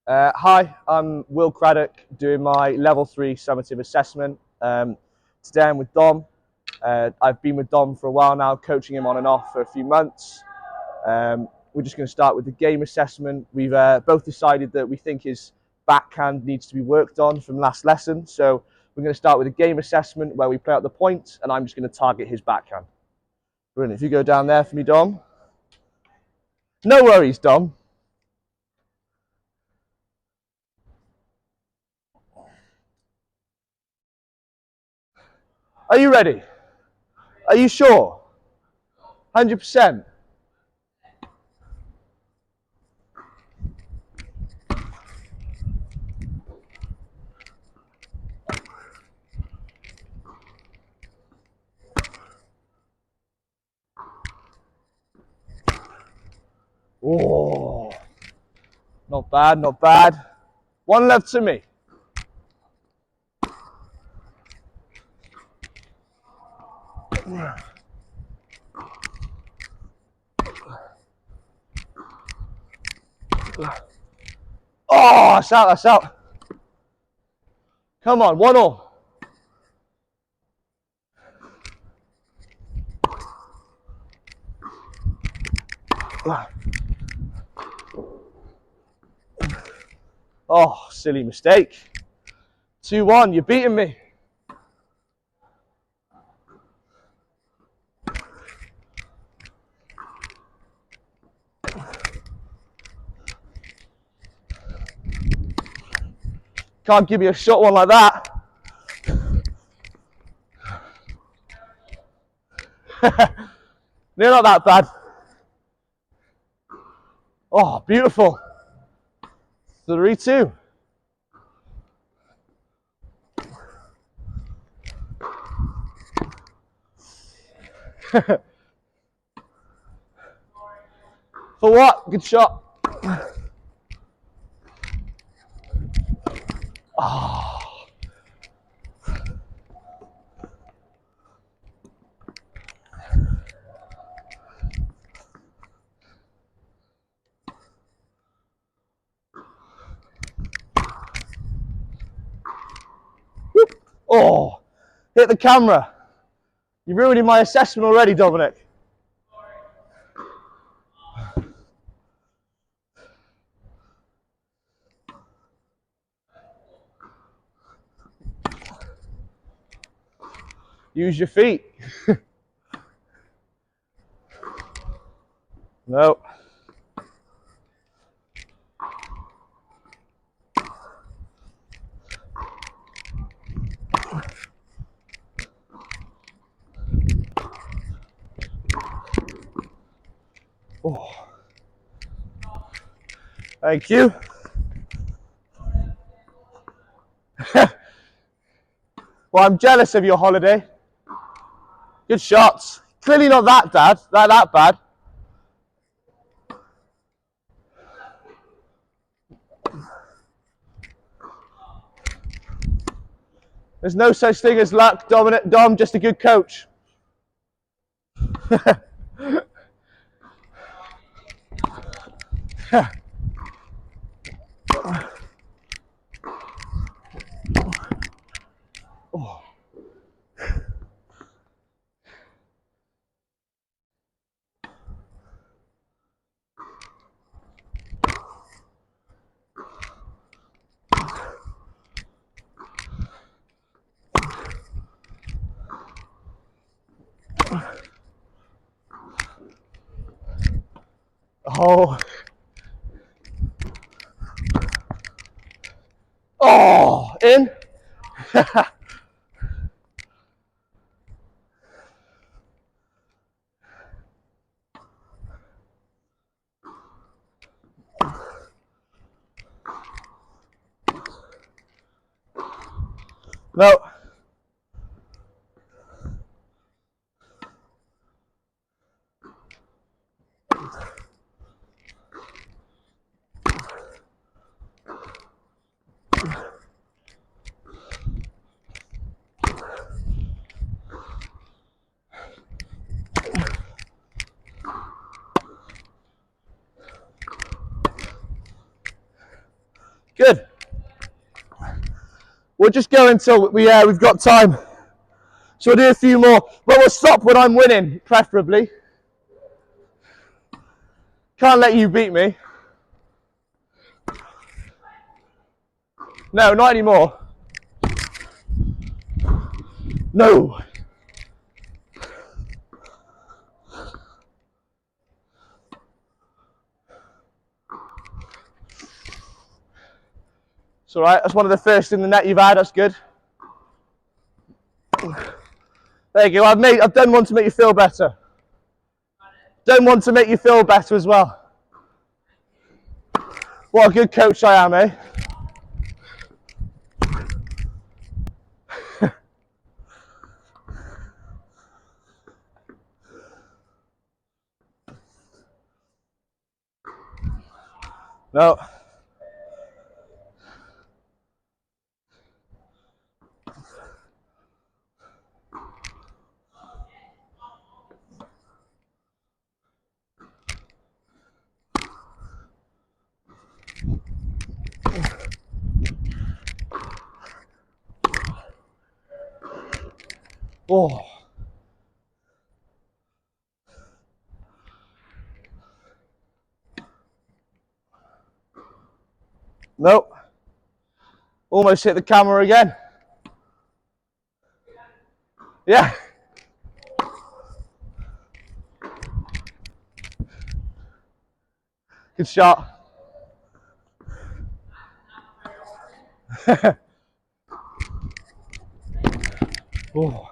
Hi, I'm Will Craddock doing my level 3 summative assessment. Today I'm with Dom. I've been with Dom for a while now, coaching him on and off for a few months. We're just going to start with the game assessment. We've both decided that we think his backhand needs to be worked on from last lesson. So we're going to start with a game assessment where we play out the points and I'm just going to target his backhand. Brilliant. If you go down there for me, Dom. No worries, Dom. Are you ready? Are you sure? 100%? Oh, not bad, not bad. One left to me. Oh, that's out, that's out. Come on, 1-1. Oh, silly mistake. 2-1, you're beating me. Can't give me a short one like that. They're not that bad. Oh, beautiful. 3-2. For what? Good shot. Oh. Oh, hit the camera. You're ruining my assessment already, Dominic. Use your feet. No. Oh. Thank you. Well, I'm jealous of your holiday. Good shots. Clearly not that bad. There's no such thing as luck, Dom, just a good coach. Oh. Oh. Oh, in. No. Good. We'll just go until we've got time. So we'll do a few more, but we'll stop when I'm winning, preferably. Can't let you beat me. No, not anymore. No. It's all right. That's one of the first in the net you've had. That's good. There you go. I've done one to make you feel better. Done one to make you feel better as well. What a good coach I am, eh? No. Oh. Nope. Almost hit the camera again. Yeah. Good shot. Oh.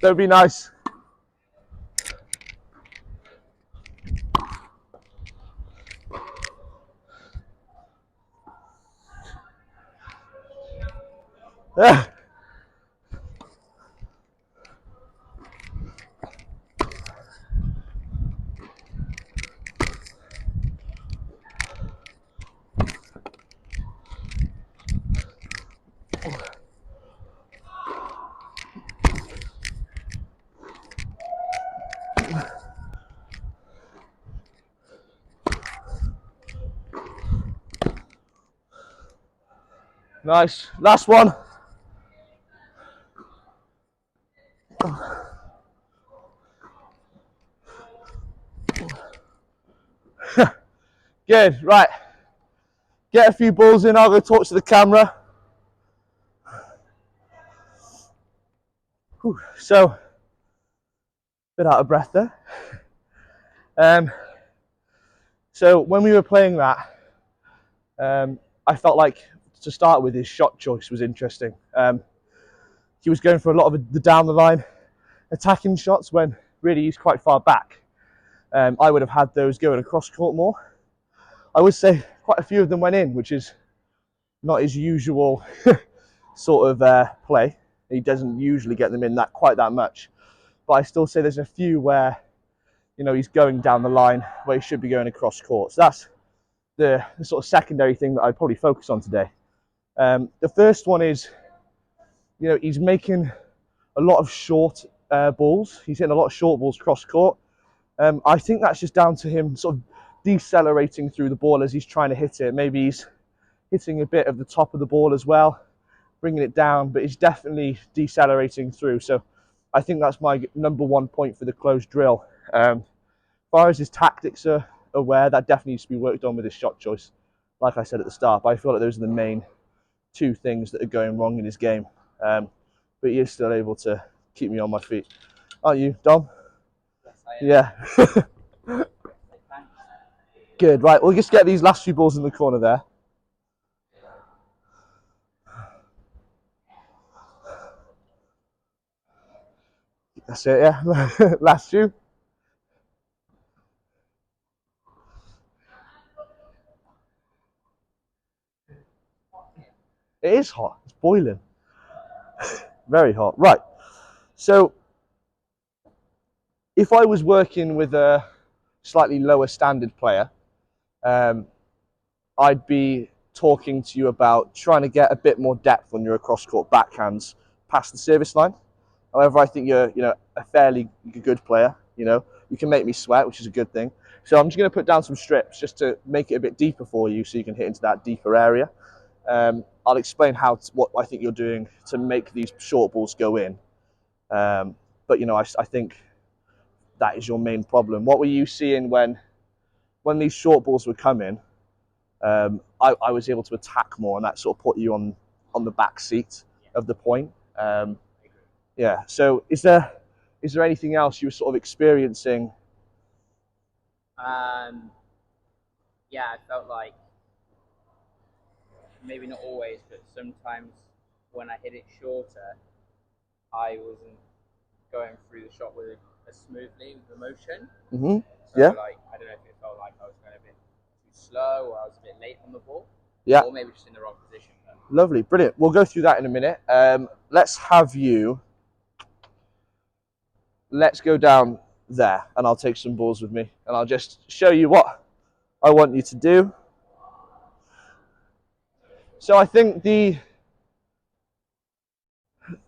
That would be nice. Nice. Last one. Good. Right. Get a few balls in. I'll go talk to the camera. Whew. So, bit out of breath there. So when we were playing that, I felt like to start with his shot choice was interesting. He was going for a lot of the down the line attacking shots when really he's quite far back. I would have had those going across court more. I would say quite a few of them went in, which is not his usual sort of play. He doesn't usually get them in quite that much. But I still say there's a few where, you know, he's going down the line where he should be going across court. So that's the sort of secondary thing that I'd probably focus on today. The first one is, you know, he's making a lot of short balls. He's hitting a lot of short balls cross court. I think that's just down to him sort of decelerating through the ball as he's trying to hit it. Maybe he's hitting a bit of the top of the ball as well, bringing it down, but he's definitely decelerating through. So I think that's my number one point for the closed drill. As far as his tactics are aware, that definitely needs to be worked on with his shot choice. Like I said at the start, but I feel like those are the main two things that are going wrong in his game. But he is still able to keep me on my feet. Aren't you, Dom? Yes, I am. Yeah. Good, right, we'll just get these last few balls in the corner there. That's it, yeah. Last few. It is hot, it's boiling. Very hot. Right, so if I was working with a slightly lower standard player, I'd be talking to you about trying to get a bit more depth on your cross-court backhands past the service line. However, I think you're, a fairly good player. You can make me sweat, which is a good thing. So I'm just going to put down some strips just to make it a bit deeper for you, so you can hit into that deeper area. I'll explain what I think you're doing to make these short balls go in. But I think that is your main problem. What were you seeing when these short balls were coming? I was able to attack more, and that sort of put you on the back seat of the point. Yeah. So is there anything else you were sort of experiencing? Yeah, I felt like, maybe not always, but sometimes when I hit it shorter, I wasn't going through the shot with as smoothly with the motion. Mm-hmm. So, Yeah. like, I don't know if it felt like I was going a bit too slow, or I was a bit late on the ball. Yeah. Or maybe just in the wrong position. Lovely, brilliant. We'll go through that in a minute. Let's go down there, and I'll take some balls with me, and I'll just show you what I want you to do. So I think the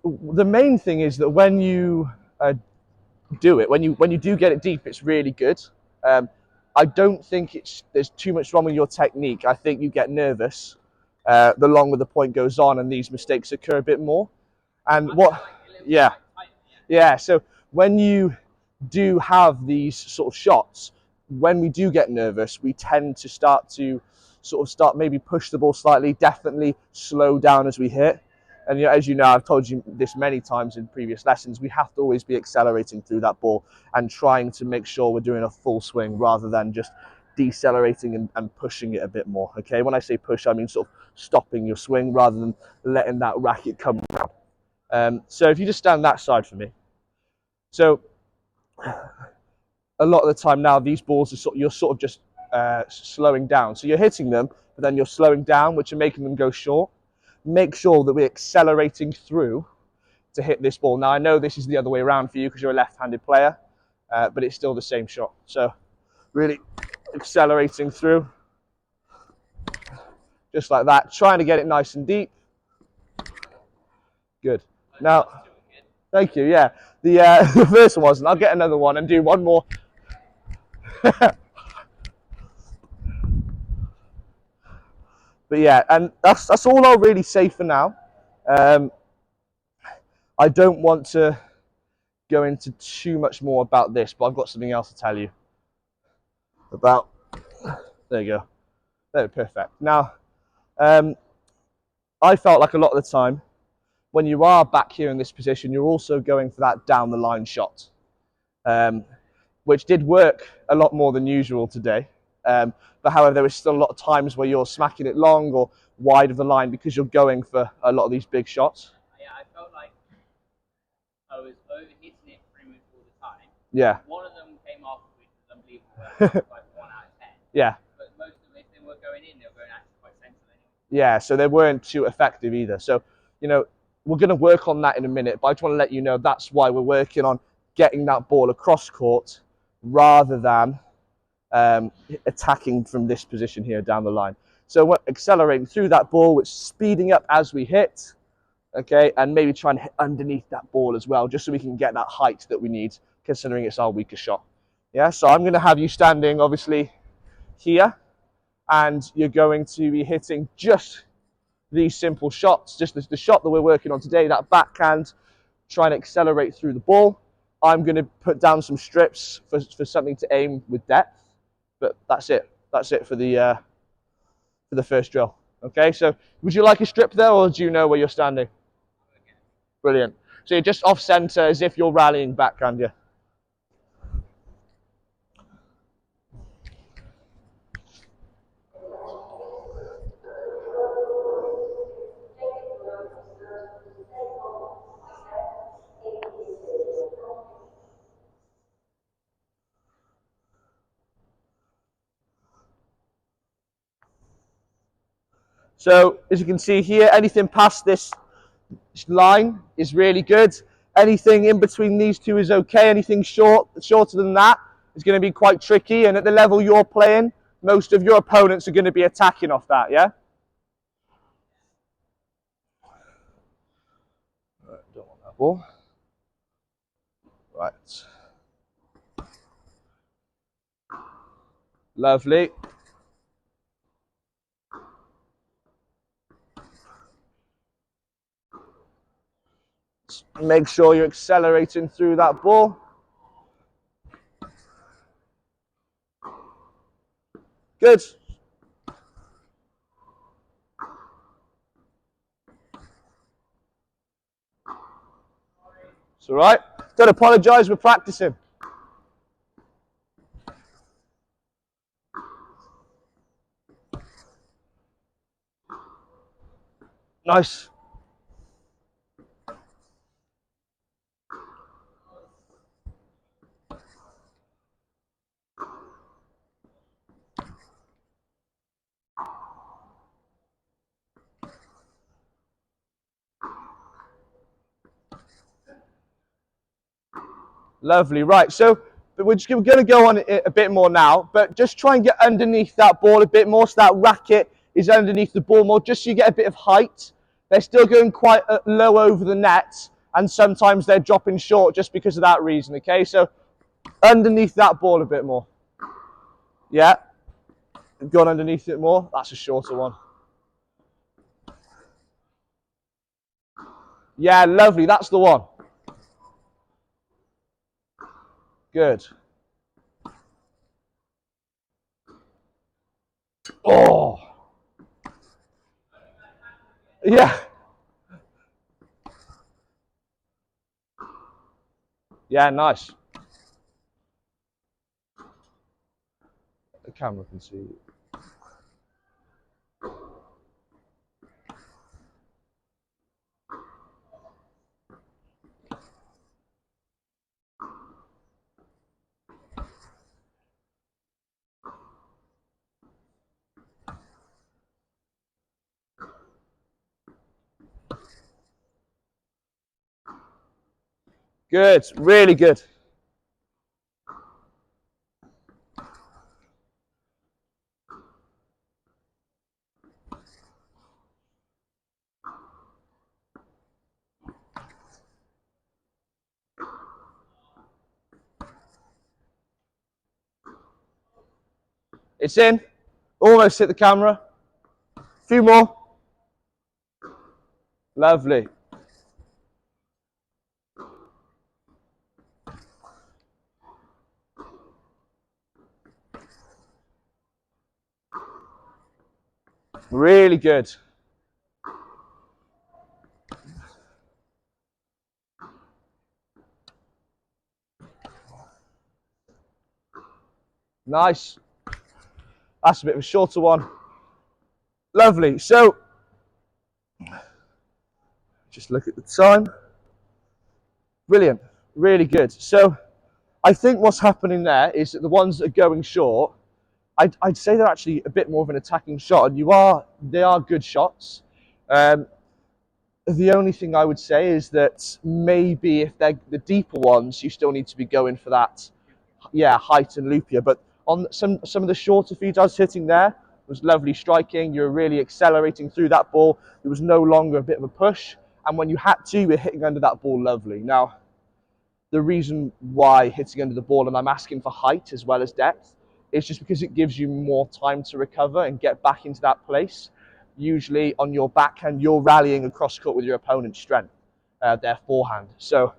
main thing is that when you do it, when you do get it deep, it's really good. I don't think there's too much wrong with your technique. I think you get nervous the longer the point goes on, and these mistakes occur a bit more. And yeah. So when you do have these sort of shots, when we do get nervous, we tend to start maybe push the ball slightly, definitely slow down as we hit. And as you know, I've told you this many times in previous lessons, we have to always be accelerating through that ball and trying to make sure we're doing a full swing rather than just decelerating and pushing it a bit more. Okay, when I say push, I mean sort of stopping your swing rather than letting that racket come around. So if you just stand that side for me. So a lot of the time now, these balls you're sort of just slowing down. So you're hitting them, but then you're slowing down, which are making them go short. Make sure that we're accelerating through to hit this ball. Now, I know this is the other way around for you because you're a left-handed player, but it's still the same shot. So really accelerating through, just like that, trying to get it nice and deep. Good. Now, thank you, yeah. The first one wasn't. I'll get another one and do one more. But yeah, and that's all I'll really say for now. I don't want to go into too much more about this, but I've got something else to tell you about. There you go. There, perfect. Now, I felt like a lot of the time, when you are back here in this position, you're also going for that down the line shot, which did work a lot more than usual today. But however, there was still a lot of times where you're smacking it long or wide of the line because you're going for a lot of these big shots. Yeah, I felt like I was over-hitting it pretty much all the time. Yeah. One of them came off, which was unbelievable. Like 1 out of 10. Yeah. But most of them, if they were going in, they were going actually quite central anyway. Yeah, so they weren't too effective either. So, we're going to work on that in a minute, but I just want to let you know that's why we're working on getting that ball across court rather than attacking from this position here down the line. So we're accelerating through that ball, which is speeding up as we hit, okay, and maybe trying to hit underneath that ball as well, just so we can get that height that we need, considering it's our weaker shot. Yeah, so I'm going to have you standing, obviously, here, and you're going to be hitting just these simple shots, just the shot that we're working on today, that backhand, trying to accelerate through the ball. I'm going to put down some strips for something to aim with depth. But that's it. That's it for the first drill. Okay, so would you like a strip there, or do you know where you're standing? Brilliant. So you're just off center as if you're rallying back, aren't you? So as you can see here, anything past this line is really good. Anything in between these two is okay. Anything shorter than that is going to be quite tricky. And at the level you're playing, most of your opponents are going to be attacking off that, yeah? ball. Right. Lovely. Make sure you're accelerating through that ball. Good. It's all right. Don't apologise, we're practicing. Nice. Lovely. Right, so we're going to go on it a bit more now, but just try and get underneath that ball a bit more so that racket is underneath the ball more, just so you get a bit of height. They're still going quite low over the net, and sometimes they're dropping short just because of that reason, okay? So underneath that ball a bit more. Yeah. Gone underneath it more. That's a shorter one. Yeah, lovely. That's the one. Good. Oh. Yeah. Yeah, nice. The camera can see you. Good. Really good. It's in. Almost hit the camera. A few more. Lovely. Really good. Nice. That's a bit of a shorter one. Lovely. So, just look at the time. Brilliant. Really good. So, I think what's happening there is that the ones that are going short, I'd say they're actually a bit more of an attacking shot, and they are good shots. The only thing I would say is that maybe if they're the deeper ones, you still need to be going for that, yeah, height and loopier. But on some of the shorter feeds I was hitting there, was lovely striking. You were really accelerating through that ball. It was no longer a bit of a push, and when you had to, you were hitting under that ball lovely. Now, the reason why hitting under the ball, and I'm asking for height as well as depth, is just because it gives you more time to recover and get back into that place. Usually on your backhand, you're rallying across court with your opponent's strength, their forehand. So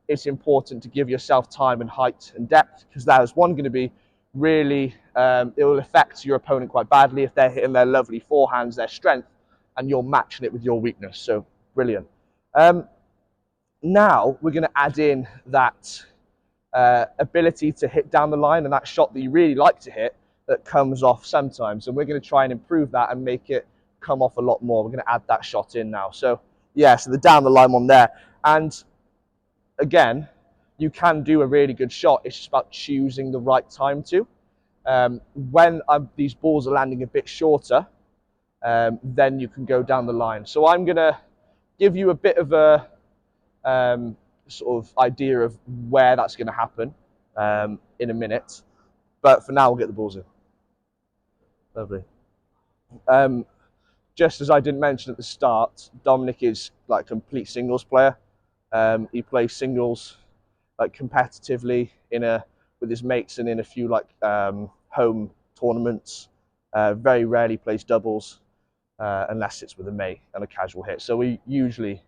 it's important to give yourself time and height and depth, because that is one going to be really, it will affect your opponent quite badly if they're hitting their lovely forehands, their strength, and you're matching it with your weakness. So brilliant. Now we're going to add in that ability to hit down the line and that shot that you really like to hit that comes off sometimes. And we're going to try and improve that and make it come off a lot more. We're going to add that shot in now. So yeah, so the down the line one there. And again, you can do a really good shot. It's just about choosing the right time to. When these balls are landing a bit shorter, then you can go down the line. So I'm going to give you a bit of a sort of idea of where that's going to happen in a minute. But for now, we'll get the balls in. Lovely. Just as I didn't mention at the start, Dominic is like a complete singles player. He plays singles like competitively with his mates and in a few like home tournaments. Very rarely plays doubles unless it's with a mate and a casual hit. So we usually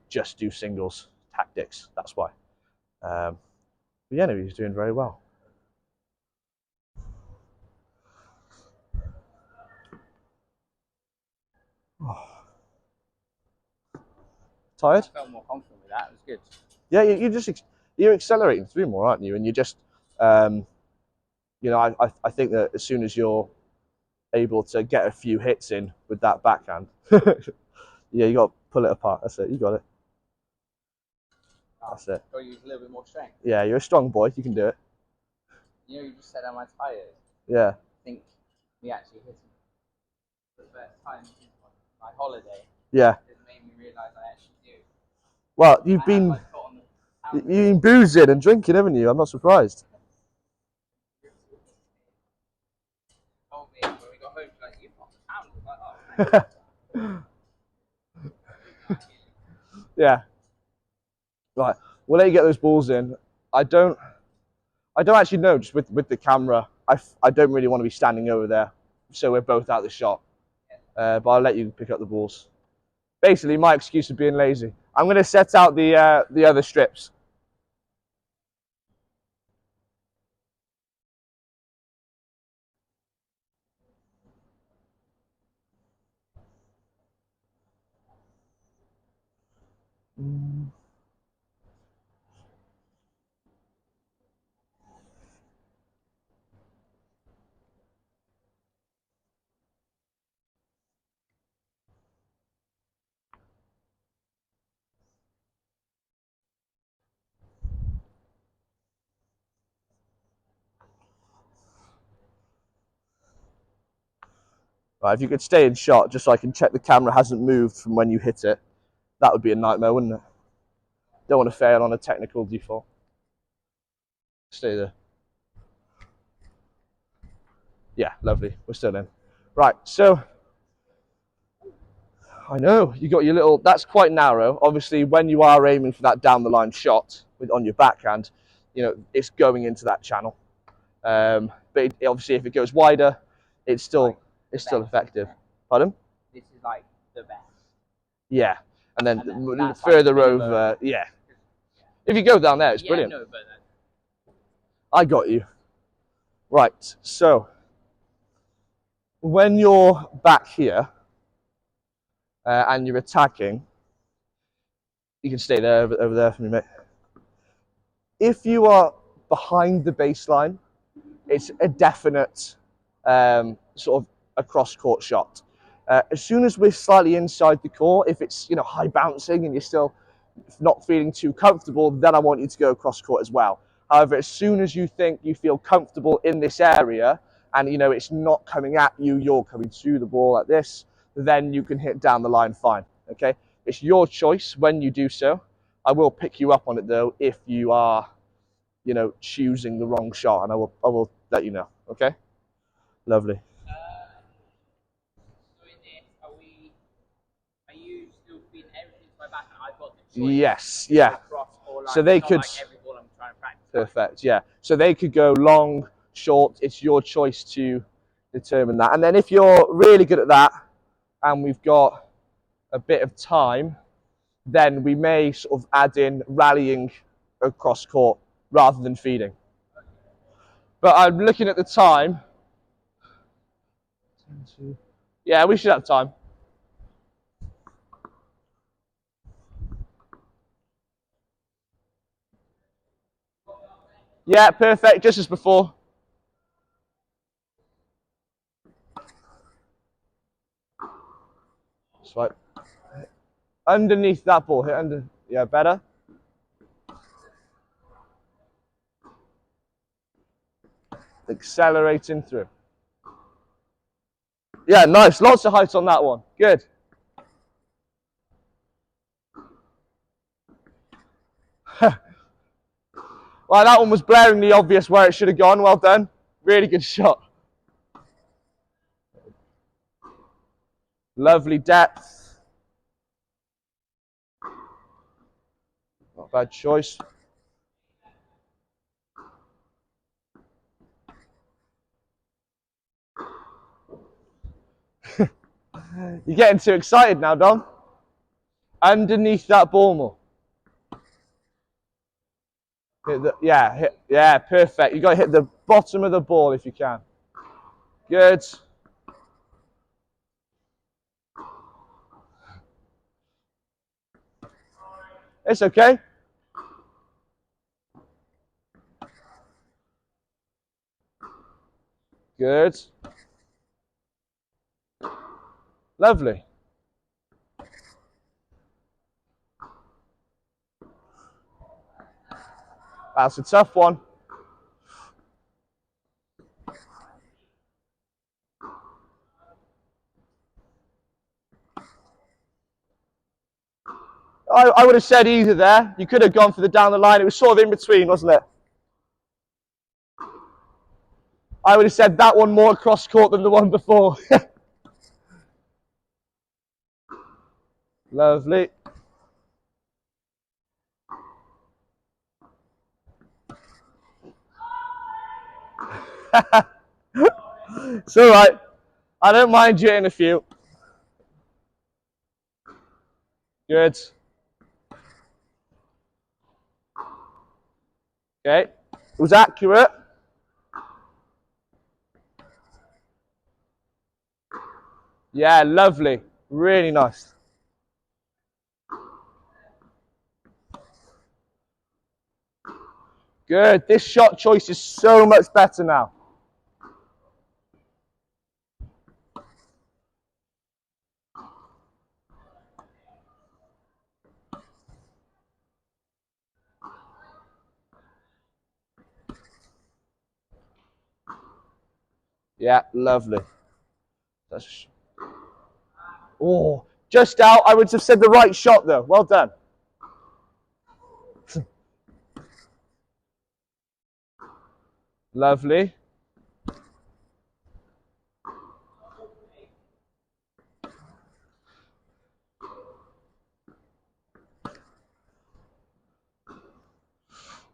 just do singles tactics. That's why. But yeah, no, he's doing very well. Tired? I felt more confident with that. It was good. Yeah, you're accelerating through more, aren't you? And you just, I think that as soon as you're able to get a few hits in with that backhand, yeah, you got to pull it apart. That's it. You got it. That's it. Got to use a little bit more strength. Yeah, you're a strong boy. You can do it. You just said, am I tired? Yeah. I think we actually hit him for the first time since my holiday. Yeah. It made me realise I actually do. Well, you've been boozing and drinking, haven't you? I'm not surprised. Told me when we got home, she's like, you've got the pound. I was like, oh. Yeah. Right. We'll let you get those balls in. I don't actually know. Just with the camera, I don't really want to be standing over there, so we're both out of the shot. But I'll let you pick up the balls. Basically, my excuse for being lazy. I'm going to set out the other strips. Right, if you could stay in shot, just so I can check the camera hasn't moved from when you hit it, that would be a nightmare, wouldn't it? Don't want to fail on a technical default. Stay there. Yeah, lovely. We're still in. Right, so I know you got your little. That's quite narrow. Obviously, when you are aiming for that down the line shot on your backhand, it's going into that channel. But obviously, if it goes wider, it's still effective. Pardon? This is like the best. Yeah, and then that's further like over, yeah. If you go down there, it's brilliant. No, but I got you. Right, so when you're back here and you're attacking, you can stay there over there for me, mate. If you are behind the baseline, it's a definite sort of a cross-court shot. As soon as we're slightly inside the court, if it's high bouncing and you're still not feeling too comfortable, then I want you to go cross-court as well. However, as soon as you think you feel comfortable in this area and it's not coming at you, you're coming to the ball like this, then you can hit down the line fine. Okay, it's your choice when you do so. I will pick you up on it though if you are choosing the wrong shot, and I will let you know. Okay, lovely. So in this, are you still feeding everything to my back and I've got the choice? Yes, yeah. So they could. Like every ball I'm trying to practice. Perfect, yeah. So they could go long, short. It's your choice to determine that. And then if you're really good at that, and we've got a bit of time, then we may sort of add in rallying across court rather than feeding. But I'm looking at the time. Yeah, we should have time. Yeah, perfect, just as before. Swipe. Underneath that ball, hit under. Yeah, better. Accelerating through. Yeah, nice. Lots of height on that one. Good. Well, that one was blaringly obvious where it should have gone. Well done. Really good shot. Lovely depth. Not a bad choice. You're getting too excited now, Dom. Underneath that ball more. Yeah, perfect. You got to hit the bottom of the ball if you can. Good. It's okay. Good. Lovely. That's a tough one. I would have said either there. You could have gone for the down the line. It was sort of in between, wasn't it? I would have said that one more cross court than the one before. Lovely. It's all right. I don't mind you hitting a few. Good. Okay. It was accurate. Yeah, lovely. Really nice. Good. This shot choice is so much better now. Yeah, lovely. That's... Oh, just out. I would have said the right shot though. Well done. Lovely.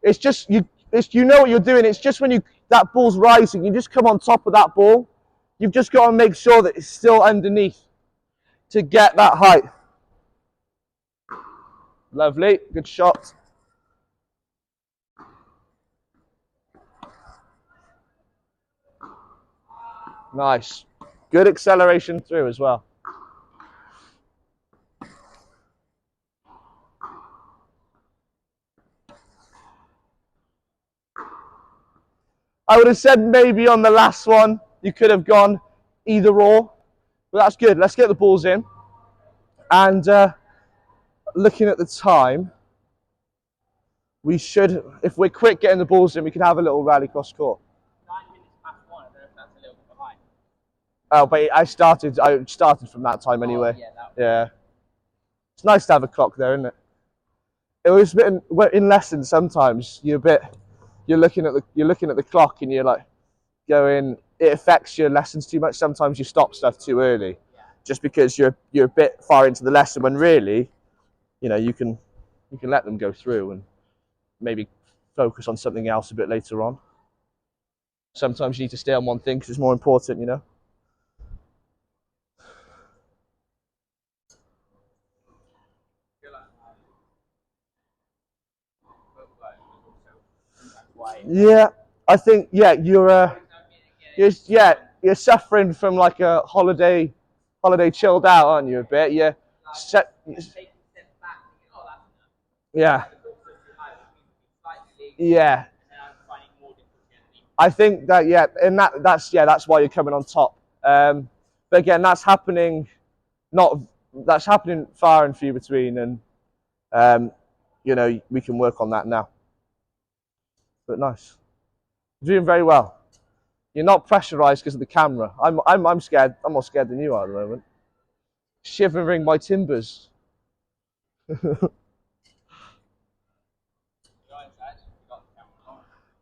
It's just you know what you're doing. It's just when that ball's rising, you just come on top of that ball. You've just got to make sure that it's still underneath to get that height. Lovely, good shot. Nice. Good acceleration through as well. I would have said maybe on the last one you could have gone either or, but that's good. Let's get the balls in. And looking at the time, we should, if we're quick getting the balls in, we can have a little rally cross court. 9 minutes past 1. I don't know if that's a little bit behind. Oh, but I started from that time anyway. Oh, yeah. It's nice to have a clock there, isn't it? It was a bit in lessons sometimes. You're looking at the clock and you're like going. It affects your lessons too much. Sometimes you stop stuff too early, just because you're a bit far into the lesson when really, you know, you can let them go through and maybe focus on something else a bit later on. Sometimes you need to stay on one thing because it's more important, you know. Yeah, I think you're suffering from like a holiday chilled out, aren't you? A bit, yeah. Yeah. Yeah. I think that and that's why you're coming on top. But again, that's happening far and few between, and you know, we can work on that now. But nice. You're doing very well. You're not pressurized because of the camera. I'm scared. I'm more scared than you are at the moment. Shivering my timbers.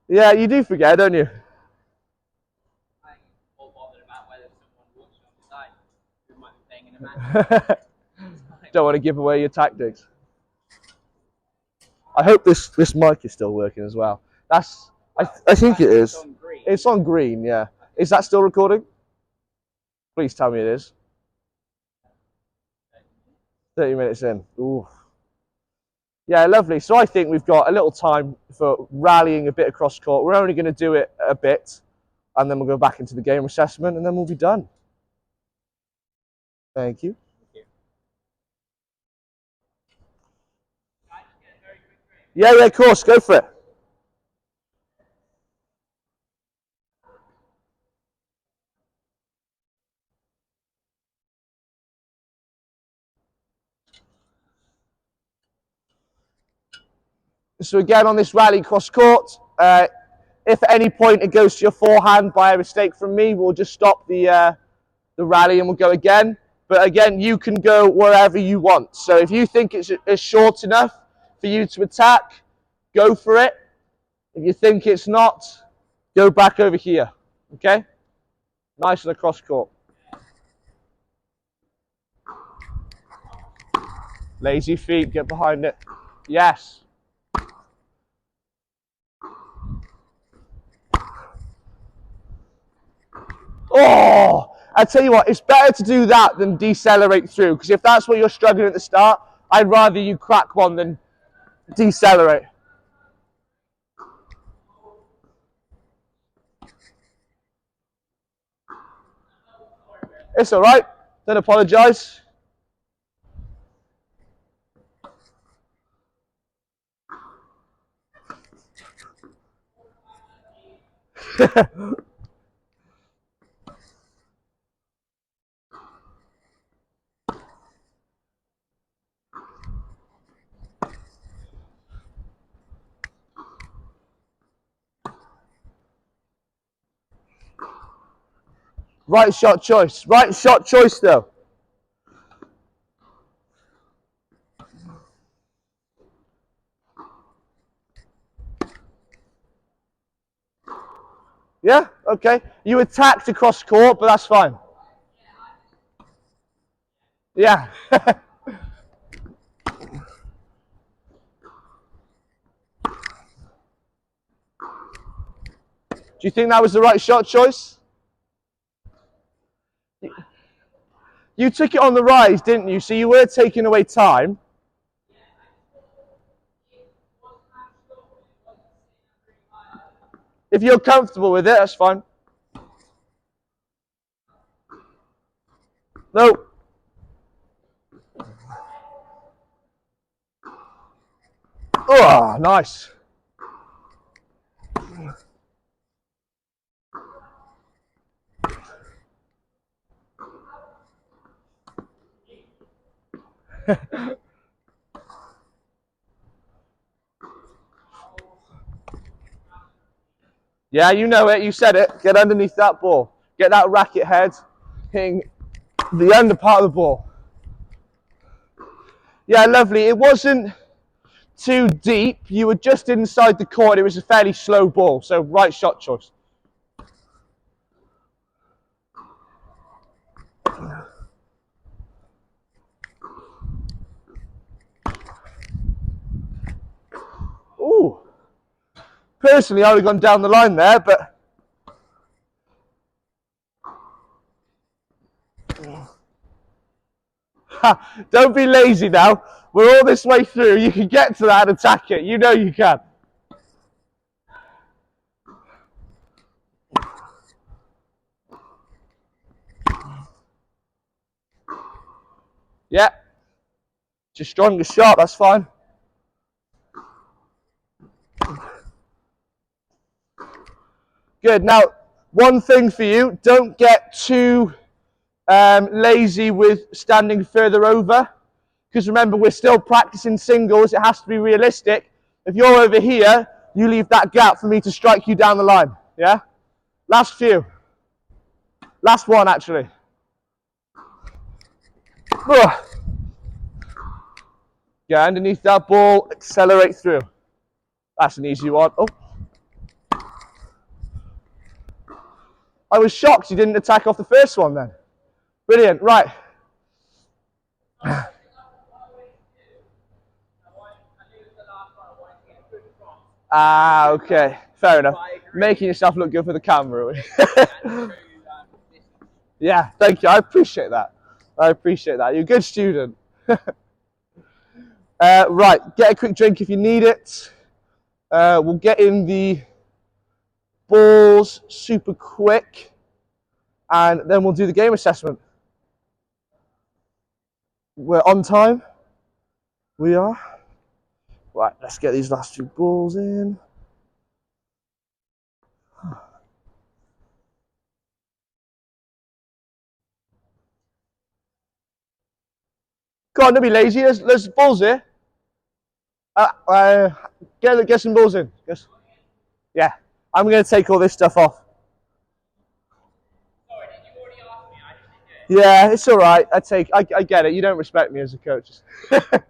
Yeah, you do forget, don't you? Don't want to give away your tactics. I hope this mic is still working as well. I think it is. On green. It's on green, yeah. Is that still recording? Please tell me it is. 30 minutes in. Ooh. Yeah, lovely. So I think we've got a little time for rallying a bit across court. We're only going to do it a bit, and then we'll go back into the game assessment, and then we'll be done. Thank you. Yeah, of course. Go for it. So again, on this rally cross court, if at any point it goes to your forehand by a mistake from me, we'll just stop the rally and we'll go again. But again, you can go wherever you want. So if you think it's short enough for you to attack, go for it. If you think it's not, go back over here. Okay? Nice and across court. Lazy feet, get behind it. Yes. Oh, I tell you what, it's better to do that than decelerate through, because if that's what you're struggling at the start, I'd rather you crack one than decelerate. It's all right. Don't apologise. Right shot choice. Right shot choice, though. Yeah? Okay. You attacked across court, but that's fine. Yeah. Do you think that was the right shot choice? You took it on the rise, didn't you? So you were taking away time. If you're comfortable with it, that's fine. No. Oh, nice. Yeah, you know it. You said it. Get underneath that ball. Get that racket head hitting the under part of the ball. Yeah, lovely. It wasn't too deep. You were just inside the court. It was a fairly slow ball, so right shot choice. Ooh. Personally, I would have gone down the line there, but don't be lazy now. We're all this way through. You can get to that and attack it. You know you can. Yeah. It's your strongest shot. That's fine. Good. Now, one thing for you. Don't get too lazy with standing further over. Because remember, we're still practicing singles. It has to be realistic. If you're over here, you leave that gap for me to strike you down the line. Yeah? Last few. Last one, actually. Ugh. Get underneath that ball. Accelerate through. That's an easy one. Oh. I was shocked you didn't attack off the first one then. Brilliant. Right. Ah, okay. Fair enough. Making yourself look good for the camera. Yeah, thank you. I appreciate that. I appreciate that. You're a good student. Right, get a quick drink if you need it. We'll get in the balls super quick, and then we'll do the game assessment. We're on time. We are. Right, let's get these last two balls in. Go on, don't be lazy. There's balls here. Get some balls in. Yes. Yeah, I'm going to take all this stuff off. Sorry, did you already ask me? I just did. Yeah, it's all right. I get it. You don't respect me as a coach. Go back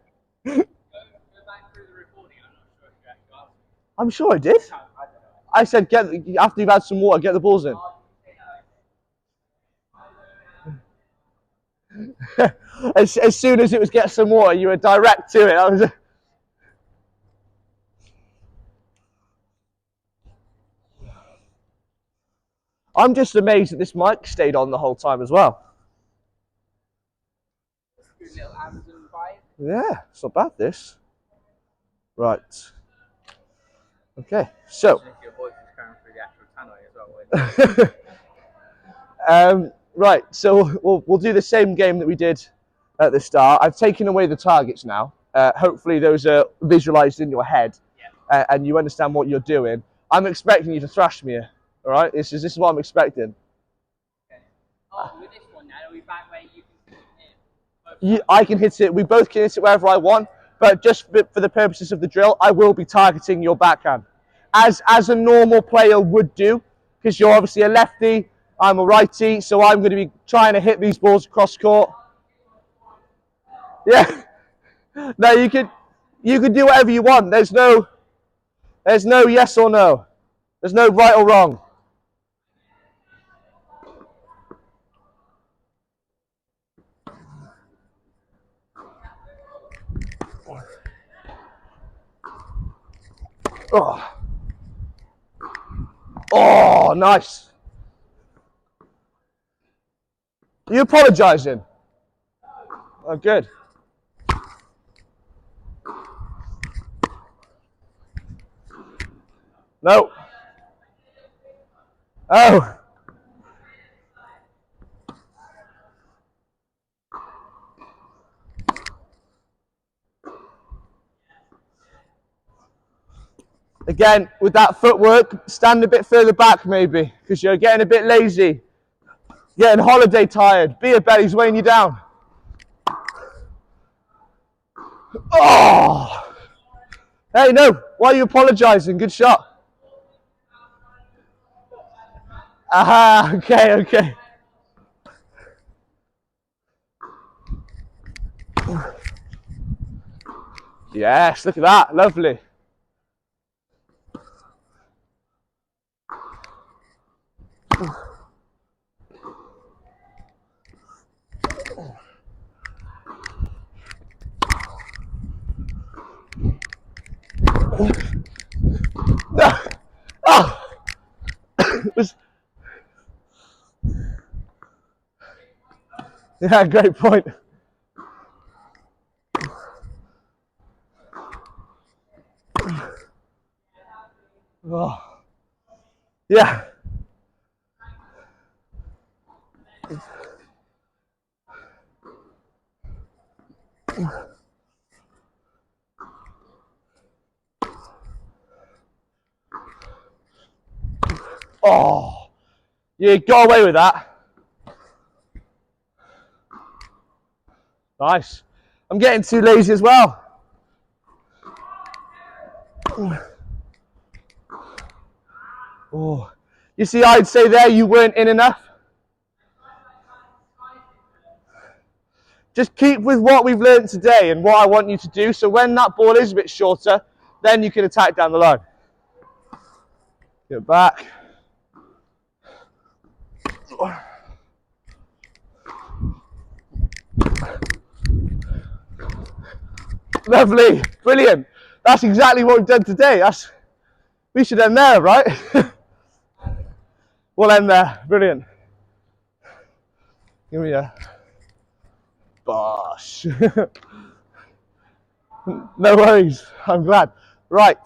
through the recording. I'm not sure if you actually asked me. I'm sure I did. I don't know. I said, after you've had some water, get the balls in. As soon as it was get some water, you were direct to it. I'm just amazed that this mic stayed on the whole time as well. Good little Amazon vibe. Yeah, it's not bad, this. Right. Okay, so. If your voice is coming through the actual tannoy as well. Right, so we'll do the same game that we did at the start. I've taken away the targets now. Hopefully those are visualized in your head, and you understand what you're doing. I'm expecting you to thrash me here, all right? This is what I'm expecting. Okay. Oh, with this one now, are we back where you can hit it? I can hit it. We both can hit it wherever I want, but just for the purposes of the drill, I will be targeting your backhand, as a normal player would do, because you're obviously a lefty. I'm a righty, so I'm going to be trying to hit these balls across court. Yeah. No, you could do whatever you want. There's no yes or no. There's no right or wrong. Oh. Oh, nice. Are you apologising? Oh, good. No. Oh. Again, with that footwork, stand a bit further back maybe, because you're getting a bit lazy. Getting holiday tired. Beer belly's weighing you down. Oh! Hey, no. Why are you apologising? Good shot. Aha, okay. Yes, look at that. Lovely. Oh! Yeah, great point. Oh. Yeah. Oh. You got away with that. Nice. I'm getting too lazy as well. Oh. You see, I'd say there you weren't in enough. Just keep with what we've learned today and what I want you to do, so when that ball is a bit shorter, then you can attack down the line. Get back. Lovely. Brilliant. That's exactly what we've done today. We should end there, right? We'll end there. Brilliant. Give me a bosh. No worries. I'm glad. Right.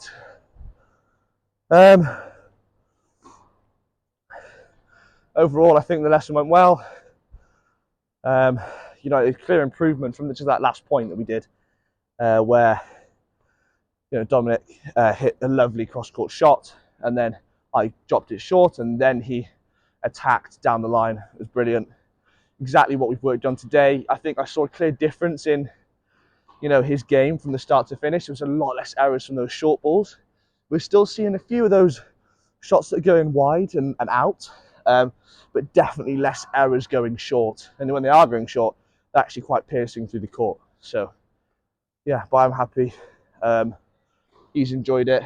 Overall, I think the lesson went well. You know, it's clear improvement from just that last point that we did, where Dominic hit a lovely cross-court shot, and then I dropped it short, and then he attacked down the line. It was brilliant. Exactly what we've worked on today. I think I saw a clear difference in, his game from the start to finish. There was a lot less errors from those short balls. We're still seeing a few of those shots that are going wide and out, but definitely less errors going short. And when they are going short, they're actually quite piercing through the court. So, yeah, but I'm happy. He's enjoyed it.